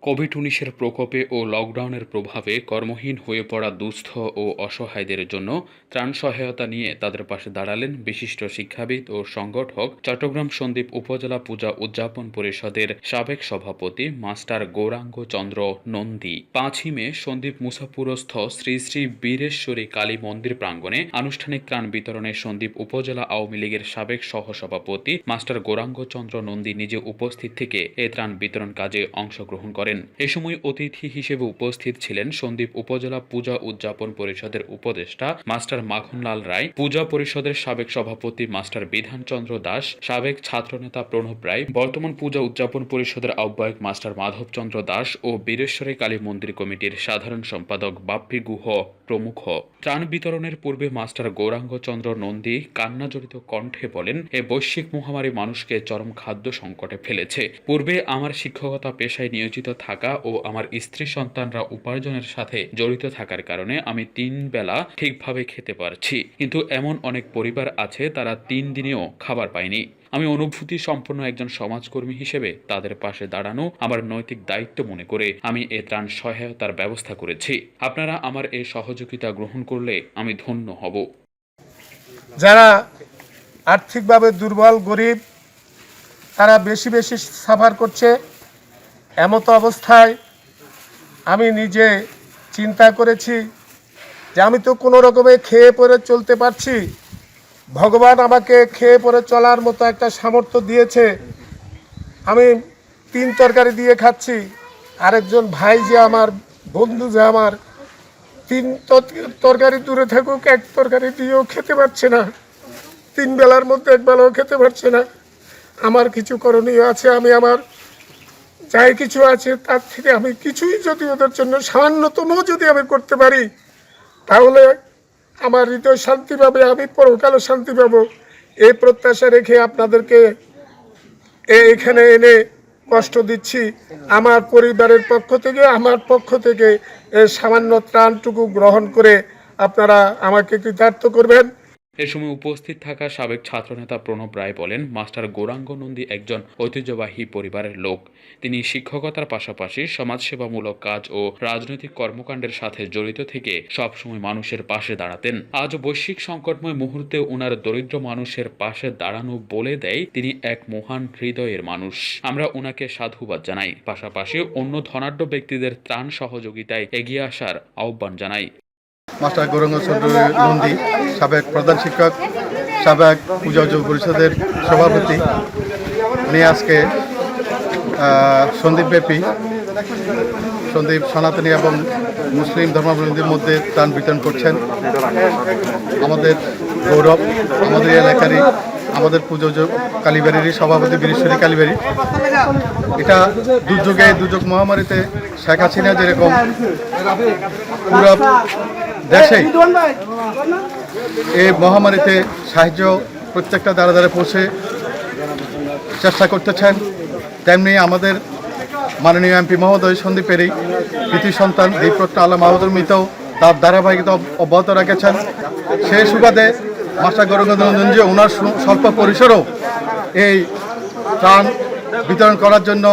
COVID-19 প্রকোপে ও লকডাউনের প্রভাবে কর্মহীন হয়ে পড়া দুস্থ ও অসহায়দের জন্য ত্রাণ সহায়তা নিয়ে তাদের পাশে দাঁড়ালেন বিশিষ্ট শিক্ষাবিদ ও সংগঠক চট্টগ্রাম সন্দ্বীপ উপজেলা পূজা উদযাপন পরিষদের সাবেক সভাপতি মাস্টার গৌরাঙ্গ চন্দ্র নন্দী। ৫ই মে সন্দ্বীপ মুছাপুরস্থ শ্রী শ্রী বীরেশ্বরী কালী মন্দির প্রাঙ্গণে আনুষ্ঠানিক ত্রাণ বিতরণে সন্দ্বীপ উপজেলা আওয়ামী লীগের সাবেক সহসভাপতি মাস্টার গৌরাঙ্গ চন্দ্র নন্দী নিজে উপস্থিত থেকে এ ত্রাণ বিতরণ কাজে অংশগ্রহণ করেন। এ সময় অতিথি হিসেবে উপস্থিত ছিলেন সন্দ্বীপ উপজেলা পূজা উদযাপন পরিষদের উপদেষ্টা মাস্টার মাখনলাল রায়, পূজা পরিষদের সাবেক সভাপতি মাস্টার বিধানচন্দ্র দাস, সাবেক ছাত্রনেতা প্রণব রায়, বর্তমান পূজা উদযাপন পরিষদের আহ্বায়ক মাস্টার মাধবচন্দ্র দাস ও বীরেশ্বরী কালী মন্দির কমিটির সাধারণ সম্পাদক বাপ্পি গুহ প্রমুখ। ত্রাণ বিতরণের পূর্বে মাস্টার গৌরাঙ্গ চন্দ্র নন্দী কান্নাজড়িত কণ্ঠে বলেন, এ বৈশ্বিক মহামারী মানুষকে চরম খাদ্য সংকটে ফেলেছে। পূর্বে আমার শিক্ষকতা পেশায় নিয়োজিত থাকা ও আমার স্ত্রী সন্তানরা উপার্জনের সাথে জড়িত থাকার কারণে আমি ৩ বেলা ঠিকভাবে খেতে পারছি, কিন্তু এমন অনেক পরিবার আছে তারা ৩ দিনেও খাবার পায়নি। আমি অনুভূতি সম্পন্ন একজন সমাজকর্মী হিসেবে তাদের পাশে দাঁড়ানো আমার নৈতিক দায়িত্ব মনে করে আমি এ ত্রাণ সহায়তার ব্যবস্থা করেছি। আপনারা আমার এই সহযোগিতা গ্রহণ করলে আমি ধন্য হব। যারা আর্থিকভাবে দুর্বল, গরিব, তারা বেশি বেশি সাফার করছে। এমতো অবস্থায় আমি নিজে চিন্তা করেছি যে আমি তো কোনো রকমে খেয়ে পরে চলতে পারছি, ভগবান আমাকে খেয়ে পরে চলার মতো একটা সামর্থ্য দিয়েছে। আমি 3 তরকারি দিয়ে খাচ্ছি, আরেকজন ভাই যে আমার, বন্ধু যে আমার, 3 তরকারি দূরে থাকুক, 1 তরকারি দিয়েও খেতে পারছে না, 3 বেলার মধ্যে 1 বেলাও খেতে পারছে না। আমার কিছু করণীয় আছে, আমি আমার যাই কিছু আছে তার থেকে আমি কিছুই যদি ওদের জন্য সামান্যতম যদি আমি করতে পারি, তাহলে আমার হৃদয় শান্তি পাবে, আমি পরকালে শান্তি পাবো। এই প্রত্যাশা রেখে আপনাদেরকে এখানে এনে কষ্ট দিচ্ছি। আমার পরিবারের পক্ষ থেকে, আমার পক্ষ থেকে সামান্য ত্রাণটুকু গ্রহণ করে আপনারা আমাকে কৃতার্থ করবেন। এ সময় উপস্থিত থাকা সাবেক ছাত্রনেতা প্রণব রায় বলেন, মাস্টার গৌরাঙ্গ নন্দী একজন ঐতিহ্যবাহী পরিবারের লোক। তিনি শিক্ষকতার পাশাপাশি সমাজসেবামূলক কাজ ও রাজনৈতিক কর্মকাণ্ডের সাথে জড়িত থেকে সবসময় মানুষের পাশে দাঁড়াতেন। আজ বৈশ্বিক সংকটময় মুহূর্তে ওনার দরিদ্র মানুষের পাশে দাঁড়ানো বলে দেয় তিনি এক মহান হৃদয়ের মানুষ। আমরা ওনাকে সাধুবাদ জানাই, পাশাপাশি অন্য ধনাঢ্য ব্যক্তিদের ত্রাণ সহযোগিতায় এগিয়ে আসার আহ্বান জানাই। মাস্টার গৌরাঙ্গ চন্দ্র নন্দী, সাবেক প্রধান শিক্ষক, সাবেক পূজা উদযাপন পরিষদের সভাপতি, উনি আজকে সন্দ্বীপব্যাপী সন্দ্বীপ সনাতনী এবং মুসলিম ধর্মাবলম্বীদের মধ্যে ত্রাণ বিতরণ করছেন। আমাদের গৌরব, আমাদের এলাকারই, আমাদের পুজো কালীবাড়িরই সভাপতি বীরেশ্বরী কালীবাড়ি। এটা দুর্যোগ মহামারীতে শেখ হাসিনা যেরকম পুরো দেশে এই মহামারীতে সাহায্য প্রত্যেকটা দ্বারা দ্বারা পৌঁছে চেষ্টা করতেছেন, তেমনি আমাদের মাননীয় এমপি মহোদয় সন্দ্বীপেরই কৃতি সন্তান দীপরত্ন আলম মাহমুদুল মিতাও তার ধারাবাহিকতা অব্যাহত রেখেছেন। সেই সুবাদে মাস্টার গৌরাঙ্গ নন্দী ওনার স্বল্প পরিসরেও এই ত্রাণ বিতরণ করার জন্য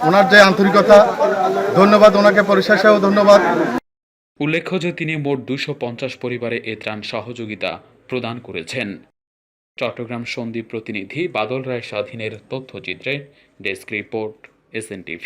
ওনার যে আন্তরিকতা, ধন্যবাদ ওনাকে, পরিশেষেও ধন্যবাদ। উল্লেখ্য যে তিনি মোট 250 পরিবারে এ ত্রাণ সহযোগিতা প্রদান করেছেন। চট্টগ্রাম সন্দ্বীপ প্রতিনিধি বাদল রায় স্বাধীনের তথ্যচিত্রে। Desk report, SNTV।